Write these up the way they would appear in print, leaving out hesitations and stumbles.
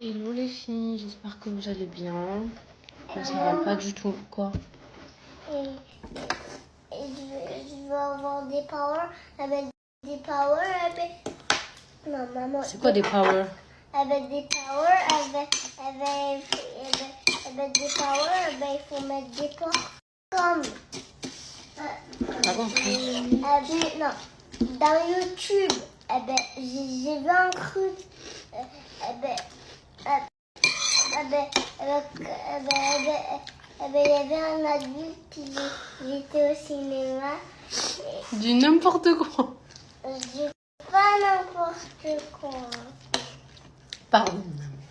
Hello les filles, j'espère que vous allez bien. Moi ça va pas du tout. Quoi? Je veux avoir des powers avec des powers avec... Non, maman. C'est quoi des powers? Avec des powers, avec des powers, il faut mettre des poires comme... Pas compris. Non, dans YouTube, j'ai vu un truc... il y avait un adulte, il était au cinéma. Du n'importe quoi. Je dis pas n'importe quoi. Pardon,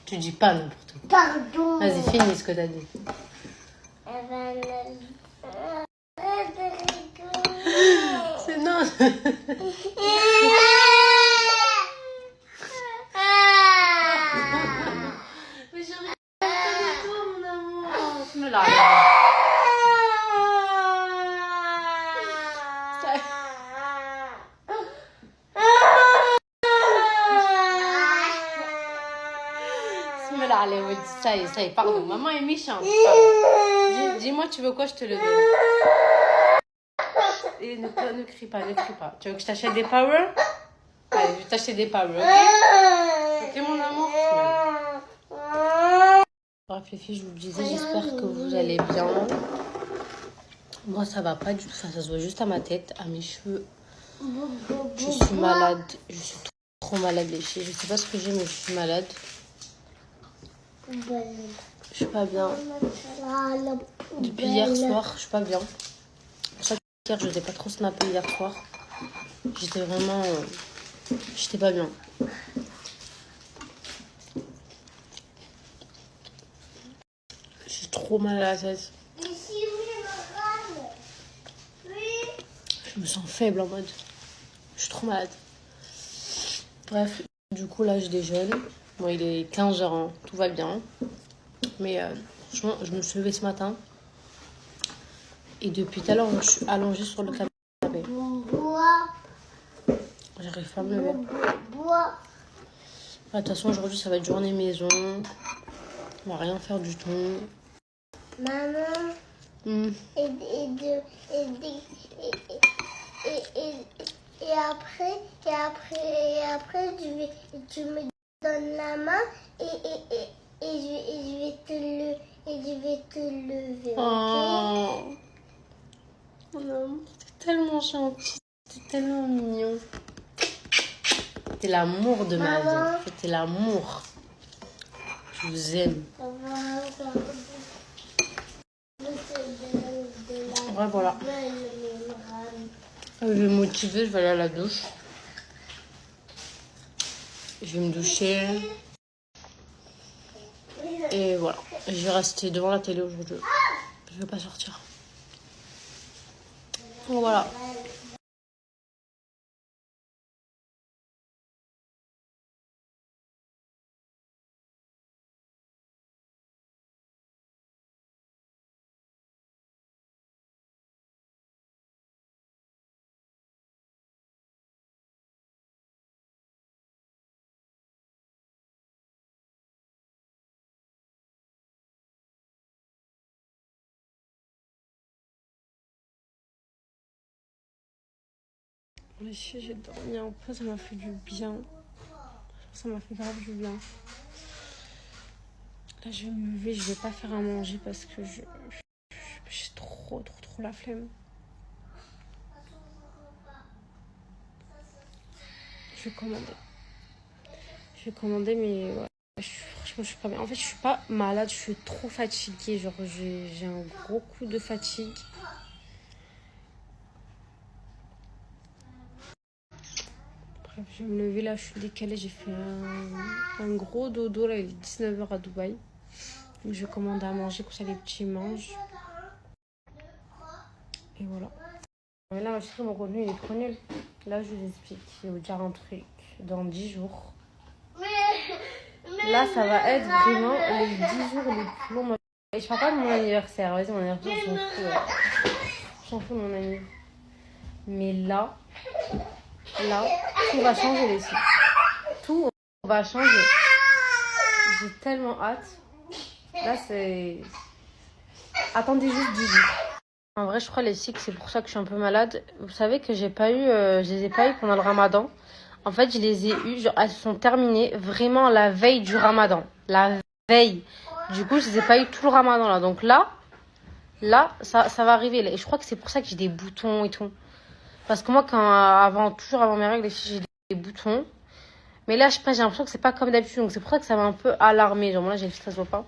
tu dis pas n'importe quoi. Pardon. Vas-y, finis ce que t'as dit. Arrête de rigoler. C'est non. Mais je rigole pas de toi, mon amour. Tu me l'as. Allez, ça y est, pardon. Maman est méchante. Dis-moi, tu veux quoi, je te le donne. Et ne crie pas, ne crie pas. Tu veux que je t'achète des powers? Allez, je vais t'acheter des powers, ok? Ok, mon amour? Bref, les filles, je vous le disais, j'espère que vous allez bien. Moi, ça va pas du tout. Enfin, ça se voit juste à ma tête, à mes cheveux. Je suis malade. Je suis trop malade, les filles. Je sais pas ce que j'ai, mais je suis malade. Je suis pas bien. Depuis hier soir, je suis pas bien. C'est pour ça qu'hier, je n'ai pas trop snappé hier soir. J'étais vraiment... j'étais pas bien. J'ai trop mal à la tête. Je me sens faible en mode... Je suis trop malade. Bref, du coup, là, je déjeune. Bon, il est 15h, hein. Tout va bien. Mais franchement, je me suis levée ce matin. Et depuis tout à l'heure, je suis allongée sur le canapé. J'arrive pas à me lever. De toute façon, aujourd'hui, ça va être journée maison. On va rien faire du tout. Maman. Et après, tu me donnes la main et je vais te lever. Oh, mon amour, t'es tellement gentil, t'es tellement mignon. T'es l'amour de ma vie. T'es l'amour. Je vous aime. Ouais, voilà. Je vais me motiver, je vais aller à la douche. Je vais me doucher. Et voilà. Je vais rester devant la télé aujourd'hui. Je vais pas sortir. Donc voilà. Les filles, j'ai dormi un peu, ça m'a fait du bien. Ça m'a fait grave du bien. Là, je vais me lever, je vais pas faire à manger parce que j'ai trop la flemme. Je vais commander, mais ouais, franchement, je suis pas bien. En fait, je suis pas malade, je suis trop fatiguée. Genre, j'ai un gros coup de fatigue. Bref, je vais me lever là, je suis décalée. J'ai fait un gros dodo. Là, il est 19h à Dubaï. Donc, je vais commander à manger, comme ça les petits mangent. Et voilà. Mais là, je sais, mon contenu, il est trop nul. Là, je vous explique. Je vais vous dire un truc. Dans 10 jours. Là, ça va être vraiment les 10 jours les plus longs. Et je parle pas de mon anniversaire. Vas-y, mon anniversaire, je m'en fous. Je m'en fous de mon anniversaire. Mais là, tout va changer les filles. Tout va changer. J'ai tellement hâte. Là, c'est... Attendez juste 10 jours. En vrai, je crois les cycles, c'est pour ça que je suis un peu malade. Vous savez que je les ai pas eu pendant le ramadan. En fait, je les ai eues, genre, elles sont terminées vraiment la veille du ramadan. La veille. Du coup, je les ai pas eues tout le ramadan là. Donc là, ça va arriver. Et je crois que c'est pour ça que j'ai des boutons et tout. Parce que moi, toujours avant mes règles, les filles, j'ai des boutons. Mais là, j'ai l'impression que c'est pas comme d'habitude. Donc c'est pour ça que ça m'a un peu alarmée. Genre, là, j'ai le ça se voit pas.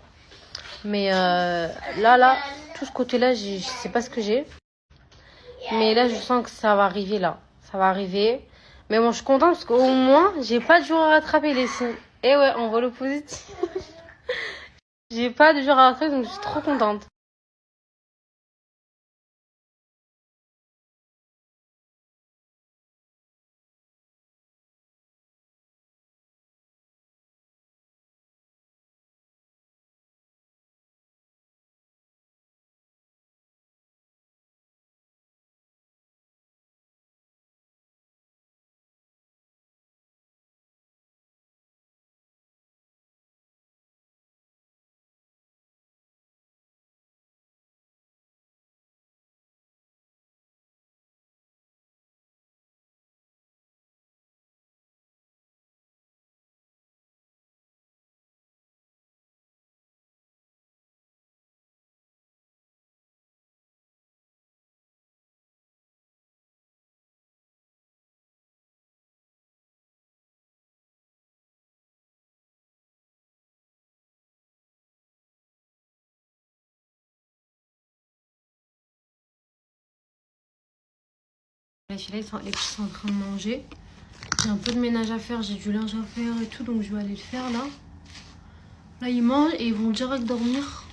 Mais là, tout ce côté-là, je sais pas ce que j'ai. Mais là, je sens que ça va arriver là. Ça va arriver. Mais bon, je suis contente parce qu'au moins, j'ai pas de jour à rattraper les signes. Et ouais, on voit le positif. J'ai pas de jour à rattraper, donc je suis trop contente. Les filles les petits sont en train de manger. J'ai un peu de ménage à faire, j'ai du linge à faire et tout, donc je vais aller le faire là. Là, ils mangent et ils vont direct dormir.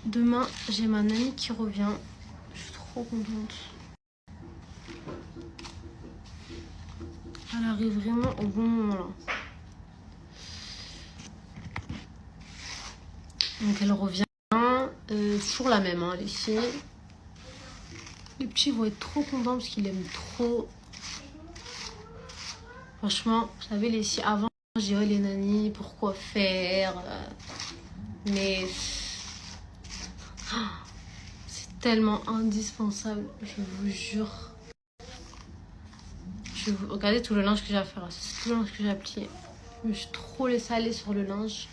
Demain, j'ai ma nanny qui revient. Je suis trop contente. Elle arrive vraiment au bon moment là. Donc elle revient. Toujours la même, hein, les filles. Les petits vont être trop contents parce qu'ils l'aiment trop. Franchement, vous savez, les filles, avant, je disais, les nannies, pourquoi faire mais c'est tellement indispensable, je vous jure. Regardez tout le linge que j'ai à faire. C'est tout le linge que j'ai à plier. Je me suis trop laissée aller sur le linge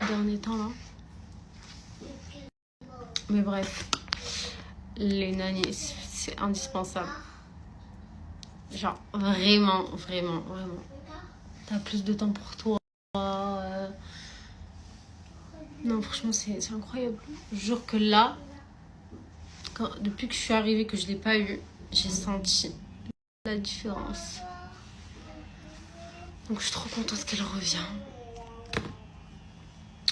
ces derniers temps là. Mais bref, les nannies, c'est indispensable. Genre, vraiment. T'as plus de temps pour toi. Non, franchement, c'est incroyable. Je jure que là, depuis que je suis arrivée, que je l'ai pas eu, j'ai senti la différence. Donc, je suis trop contente qu'elle revient.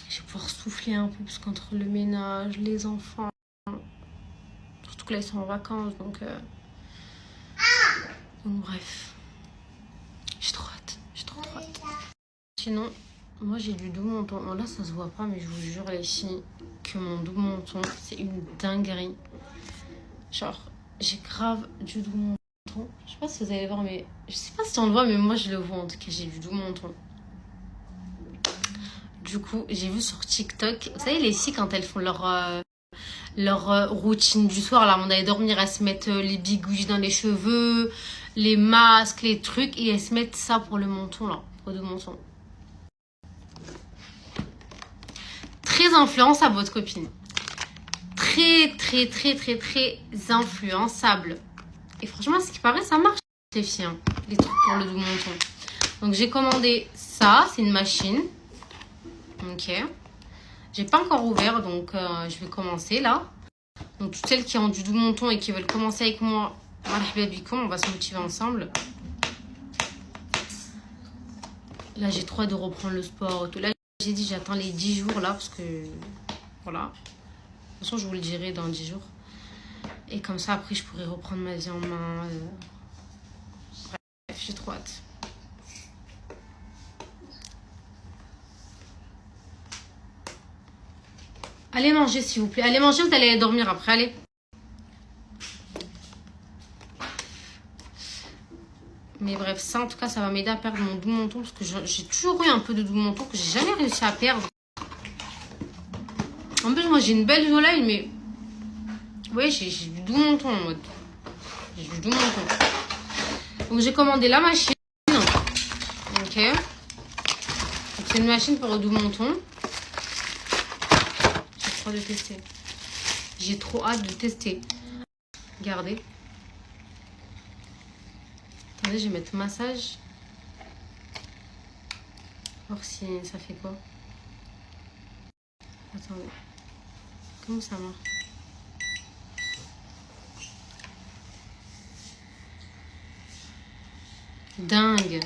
Je vais pouvoir souffler un peu, parce qu'entre le ménage, les enfants, surtout que là, ils sont en vacances, donc bref. J'ai trop hâte. Sinon, moi, j'ai du double menton. Bon, là, ça se voit pas, mais je vous jure, les filles, que mon double menton, c'est une dinguerie. Genre, j'ai grave du double menton. Je sais pas si vous allez voir, mais je sais pas si on le voit, mais moi, je le vois en tout cas, j'ai du double menton. Du coup, j'ai vu sur TikTok, vous savez, les filles, quand elles font leur routine du soir, là, avant d'aller dormir, elles se mettent les bigouilles dans les cheveux, les masques, les trucs, et elles se mettent ça pour le menton, là, pour le menton. Très influençable, votre copine. Très influençable. Et franchement, ce qui paraît, ça marche, les filles, hein, les trucs pour le double menton. Donc, j'ai commandé ça, c'est une machine. Ok. J'ai pas encore ouvert, donc je vais commencer là. Donc toutes celles qui ont du double menton et qui veulent commencer avec moi, on va se motiver ensemble. Là, j'ai trop hâte de reprendre le sport et tout. Là, j'ai dit j'attends les 10 jours là parce que voilà. De toute façon, je vous le dirai dans 10 jours. Et comme ça, après, je pourrai reprendre ma vie en main. Bref, j'ai trop hâte. Allez manger, s'il vous plaît. Allez manger, vous allez dormir après. Allez. Mais bref, ça en tout cas, ça va m'aider à perdre mon doux menton. Parce que j'ai toujours eu un peu de doux menton que j'ai jamais réussi à perdre. En plus, moi j'ai une belle jolaille, mais... Oui, j'ai du doux menton en mode. J'ai du doux menton. Donc j'ai commandé la machine. Ok. Donc c'est une machine pour le doux menton. J'ai trop hâte de tester. J'ai trop hâte de tester. Regardez. Attendez, je vais mettre massage. Voir si ça fait quoi. Attendez. Comment ça marche? Dingue.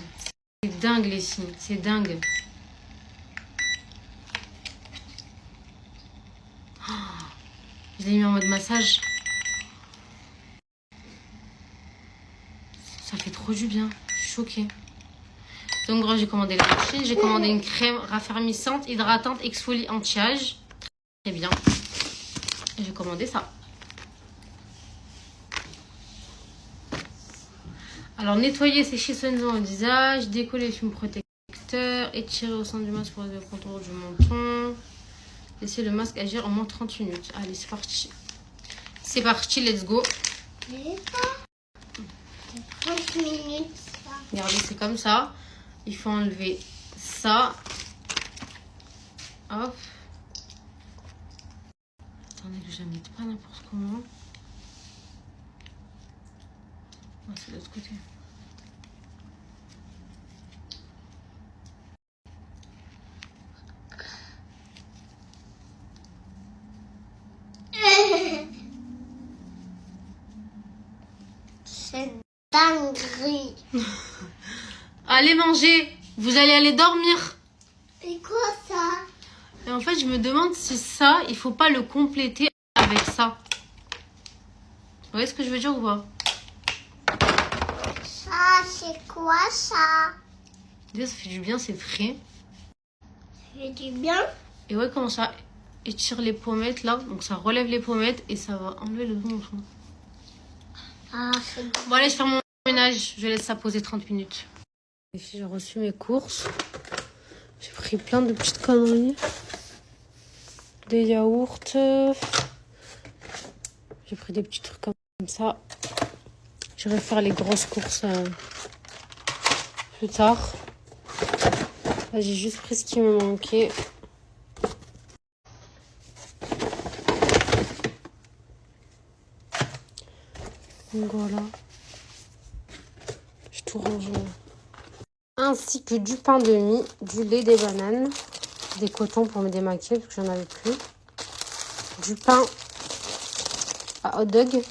C'est dingue les filles. C'est dingue. Oh, je l'ai mis en mode massage. Ça fait trop du bien. Je suis choquée. Donc j'ai commandé la machine. J'ai commandé une crème raffermissante, hydratante, exfolie anti-âge. Très bien. Et j'ai commandé ça. Alors, nettoyer, sécher soigneusement le visage, décoller le film protecteur, étirer au centre du masque pour le contour du menton. Laisser le masque agir au moins 30 minutes. Allez, c'est parti. C'est parti, let's go. 30 minutes. Regardez, c'est comme ça. Il faut enlever ça. Hop. Attendez que je ne mette pas n'importe comment. Ah, c'est de l'autre côté. C'est dinguerie. Allez manger. Vous allez aller dormir. Et quoi ça? Et en fait, je me demande si ça, il faut pas le compléter avec ça. Vous voyez ce que je veux dire ou pas? Ça, c'est quoi ça? Déjà, ça fait du bien, c'est frais. Ça fait du bien? Et ouais, comment ça étire les pommettes là. Donc ça relève les pommettes et ça va enlever le menton. Ah, c'est bon. Bon, allez, je fais mon ménage. Je laisse ça poser 30 minutes. Les filles, j'ai reçu mes courses. J'ai pris plein de petites conneries. Des yaourts. J'ai pris des petits trucs comme ça. J'irai faire les grosses courses plus tard. Là, j'ai juste pris ce qui me manquait. Donc voilà. J'ai tout rangé. Ainsi que du pain de mie, du lait, des bananes, des cotons pour me démaquiller parce que j'en avais plus. Du pain à hot dog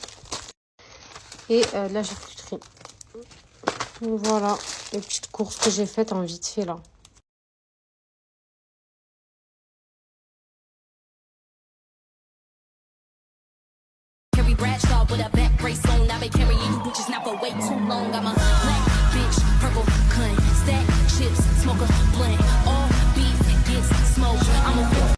et de la charcuterie. Donc voilà les petites courses que j'ai faites en vite fait là. Bradshaw with a back brace on. I've been carrying you bitches now for way too long. I'm a black bitch, purple cunt, stack chips, smoke a blunt. All beef gets smoked. I'm a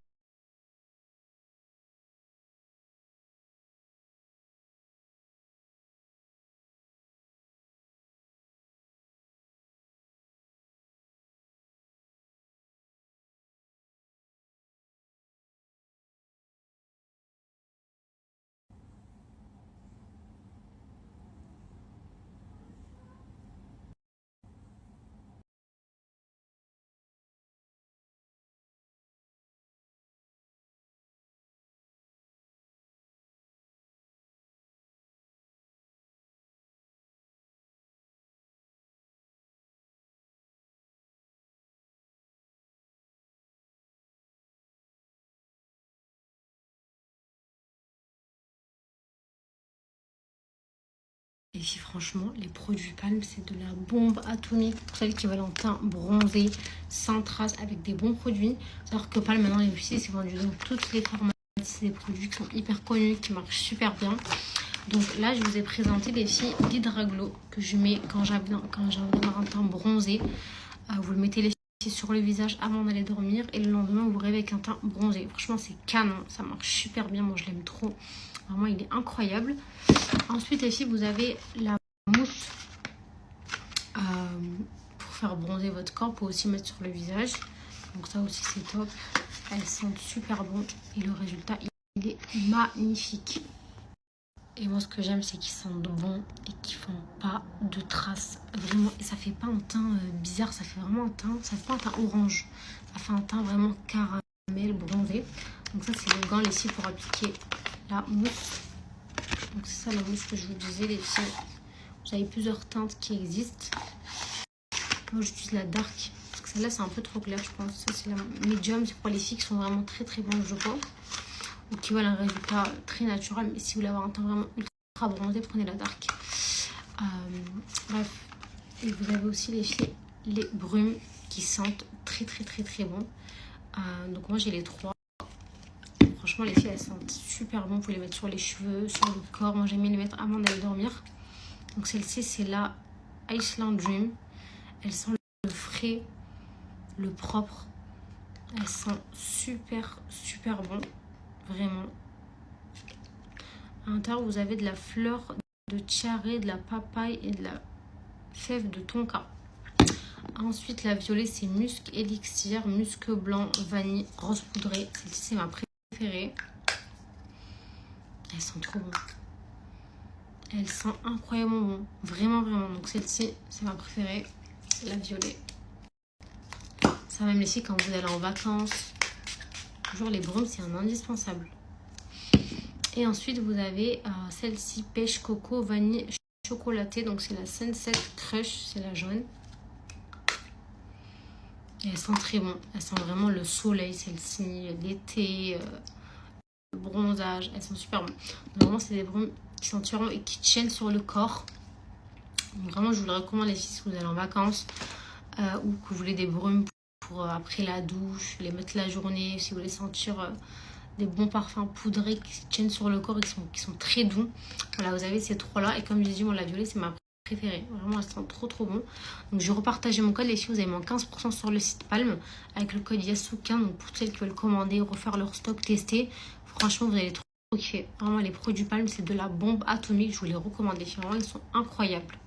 Et puis franchement, les produits Palm, c'est de la bombe atomique pour celles qui veulent un teint bronzé, sans traces, avec des bons produits. Alors que Palm, maintenant, les aussi, c'est vendu dans toutes les pharmacies. C'est des produits qui sont hyper connus, qui marchent super bien. Donc là, je vous ai présenté les filles d'Hydraglow que je mets quand j'ai un teint bronzé. Vous le mettez les filles sur le visage avant d'aller dormir et le lendemain, vous vous réveillez avec un teint bronzé. Franchement, c'est canon, ça marche super bien. Moi, je l'aime trop. Vraiment, il est incroyable. Ensuite, les filles, vous avez la mousse pour faire bronzer votre corps. Vous pouvez aussi mettre sur le visage. Donc ça aussi c'est top. Elles sentent super bon et le résultat il est magnifique. Et moi ce que j'aime c'est qu'ils sentent bon et qu'ils font pas de traces. Vraiment, et ça fait pas un teint bizarre, ça fait vraiment un teint, ça fait pas un teint orange. Ça fait un teint vraiment caramel bronzé. Donc ça c'est le gant les filles pour appliquer la mousse. Donc c'est ça la mousse que je vous disais les filles. Vous avez plusieurs teintes qui existent. Moi j'utilise la dark parce que celle-là c'est un peu trop clair je pense. Ça c'est la medium, c'est pour les filles qui sont vraiment très très blanches je pense. Ou qui veulent un résultat très naturel. Mais si vous voulez avoir un teint vraiment ultra bronzé, prenez la dark. Bref. Et vous avez aussi les filles, les brumes qui sentent très très très très bon. Donc moi j'ai les 3. Franchement les filles elles sentent super bon. Vous pouvez les mettre sur les cheveux, sur le corps. Moi j'aime bien les mettre avant d'aller dormir. Donc celle-ci c'est la Iceland Dream. Elle sent le frais, le propre. Elle sent super super bon. Vraiment. À l'intérieur vous avez de la fleur de tiare, de la papaye et de la fève de tonka. Ensuite la violet c'est musc élixir, musc blanc, vanille, rose poudrée. Celle-ci c'est ma préférée. Elle sent trop bon. Elle sent incroyablement bon. Vraiment vraiment. Donc celle-ci c'est ma préférée. C'est la violet. Ça même les filles quand vous allez en vacances. Toujours les brumes c'est un indispensable. Et ensuite vous avez celle-ci pêche coco vanille chocolatée. Donc c'est la Sunset Crush, c'est la jaune. Et elles sentent très bon. Elles sentent vraiment le soleil celle-ci, l'été, le bronzage. Elles sont super bonnes. Normalement c'est des brumes qui sentent super bon et qui tiennent sur le corps. Donc vraiment je vous le recommande les filles si vous allez en vacances ou que vous voulez des brumes pour après la douche, les mettre la journée, si vous voulez sentir des bons parfums poudrés qui tiennent sur le corps et qui sont très doux. Voilà, vous avez ces 3-là. Et comme je dis, moi, la violet, c'est ma préférée. Vraiment, elle sent trop, trop bon. Donc, je vais repartager mon code. Les filles, vous avez moins 15% sur le site Palm avec le code Yasukin. Donc, pour celles qui veulent commander, refaire leur stock, tester. Franchement, vous allez trop kiffer. Vraiment, les produits Palm, c'est de la bombe atomique. Je vous les recommande, les filles. Vraiment, ils sont incroyables.